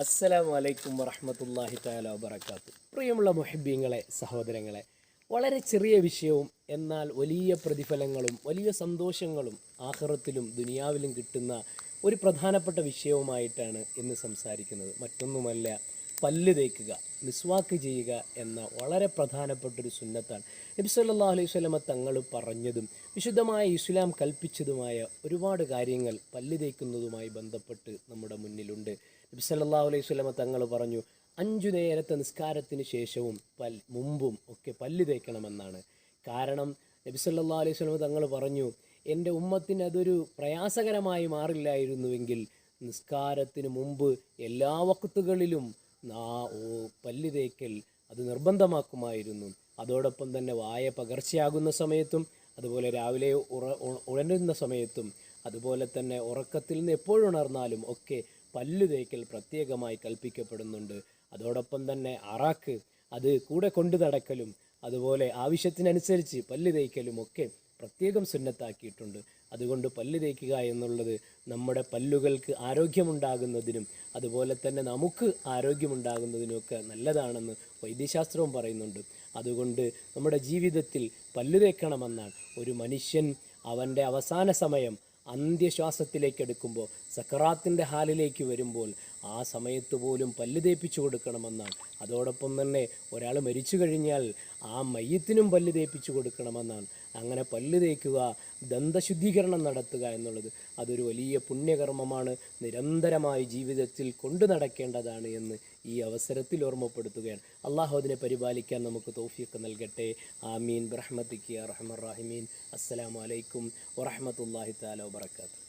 അസ്സലാമു അലൈക്കും വറഹ്മത്തുള്ളാഹി തആല വബറകാതുഹു. പ്രിയമുള്ള മുഹിബ്ബീങ്ങളെ, സഹോദരങ്ങളെ, വളരെ ചെറിയ വിഷയവും എന്നാൽ വലിയ പ്രതിഫലങ്ങളും വലിയ സന്തോഷങ്ങളും ആഖിറത്തിലും ദുനിയാവിലും കിട്ടുന്ന ഒരു പ്രധാനപ്പെട്ട വിഷയവുമായിട്ടാണ് ഇന്ന് സംസാരിക്കുന്നത്. മറ്റൊന്നുമല്ല, പല്ല് തേക്കുക, മിസ്വാക്ക് ചെയ്യുക എന്ന വളരെ പ്രധാനപ്പെട്ടൊരു സുന്നത്താണ്. നബി സല്ലല്ലാഹു അലൈഹി വസല്ലമ തങ്ങൾ പറഞ്ഞതും വിശുദ്ധമായ ഇസ്ലാം കൽപ്പിച്ചതുമായ ഒരുപാട് കാര്യങ്ങൾ പല്ല് തേക്കുന്നതുമായി ബന്ധപ്പെട്ട് നമ്മുടെ മുന്നിലുണ്ട്. നബി സല്ലല്ലാഹു അലൈഹി വസല്ലമ തങ്ങൾ പറഞ്ഞു, 5 നേരത്തെ നിസ്കാരത്തിന് ശേഷവും മുമ്പും ഒക്കെ പല്ല് തേക്കണമെന്നാണ്. കാരണം നബി സല്ലല്ലാഹു അലൈഹി വസല്ലമ തങ്ങൾ പറഞ്ഞു, എൻ്റെ ഉമ്മത്തിന് അതൊരു പ്രയാസകരമായി മാറില്ലായിരുന്നുവെങ്കിൽ നിസ്കാരത്തിന് മുമ്പ് എല്ലാ വക്തുകളിലും പല്ല് തേക്കൽ അത് നിർബന്ധമാക്കുമായിരുന്നു. അതോടൊപ്പം തന്നെ വായ പകർച്ചയാകുന്ന സമയത്തും, അതുപോലെ രാവിലെ ഉണരുന്ന സമയത്തും, അതുപോലെ തന്നെ ഉറക്കത്തിൽ നിന്ന് എപ്പോഴുണർന്നാലും ഒക്കെ പല്ല് തേക്കൽ പ്രത്യേകമായി കൽപ്പിക്കപ്പെടുന്നുണ്ട്. അതോടൊപ്പം തന്നെ അറാക്ക് അത് കൂടെ കൊണ്ടു നടക്കലും, അതുപോലെ ആവശ്യത്തിനനുസരിച്ച് പല്ല് തേക്കലും ഒക്കെ പ്രത്യേകം സുന്നത്താക്കിയിട്ടുണ്ട്. അതുകൊണ്ട് പല്ല് തേക്കുക എന്നുള്ളത് നമ്മുടെ പല്ലുകൾക്ക് ആരോഗ്യമുണ്ടാകുന്നതിനും അതുപോലെ തന്നെ നമുക്ക് ആരോഗ്യമുണ്ടാകുന്നതിനുമൊക്കെ നല്ലതാണെന്ന് വൈദ്യശാസ്ത്രവും പറയുന്നുണ്ട്. അതുകൊണ്ട് നമ്മുടെ ജീവിതത്തിൽ പല്ല് തേക്കണമെന്നാണ്. ഒരു മനുഷ്യൻ അവൻ്റെ അവസാന സമയം അന്ത്യശ്വാസത്തിലേക്ക് എടുക്കുമ്പോൾ, സക്കറാത്തിൻ്റെ ഹാലിലേക്ക് വരുമ്പോൾ ആ സമയത്ത് പോലും പല്ല് തേപ്പിച്ചു കൊടുക്കണമെന്നാണ്. അതോടൊപ്പം തന്നെ ഒരാൾ മരിച്ചു കഴിഞ്ഞാൽ ആ മയ്യത്തിനും പല്ല് തേപ്പിച്ചു കൊടുക്കണമെന്നാണ്. അങ്ങനെ പല്ല് തേക്കുക, ദന്തശുദ്ധീകരണം നടത്തുക എന്നുള്ളത് അതൊരു വലിയ പുണ്യകർമ്മമാണ്. നിരന്തരമായി ജീവിതത്തിൽ കൊണ്ടു നടക്കേണ്ടതാണ് എന്ന് ഈ അവസരത്തിൽ ഓർമ്മപ്പെടുത്തുകയാണ്. അള്ളാഹു അതിനെ പരിപാലിക്കാൻ നമുക്ക് തൗഫീഖ് നൽകട്ടെ. ആമീൻ ബിറഹ്മതിക യാ അർഹമർ റഹീമീൻ. അസ്സലാമു അലൈക്കും വറഹ്മത്തുള്ളാഹി തആല വബറകാതുഹു.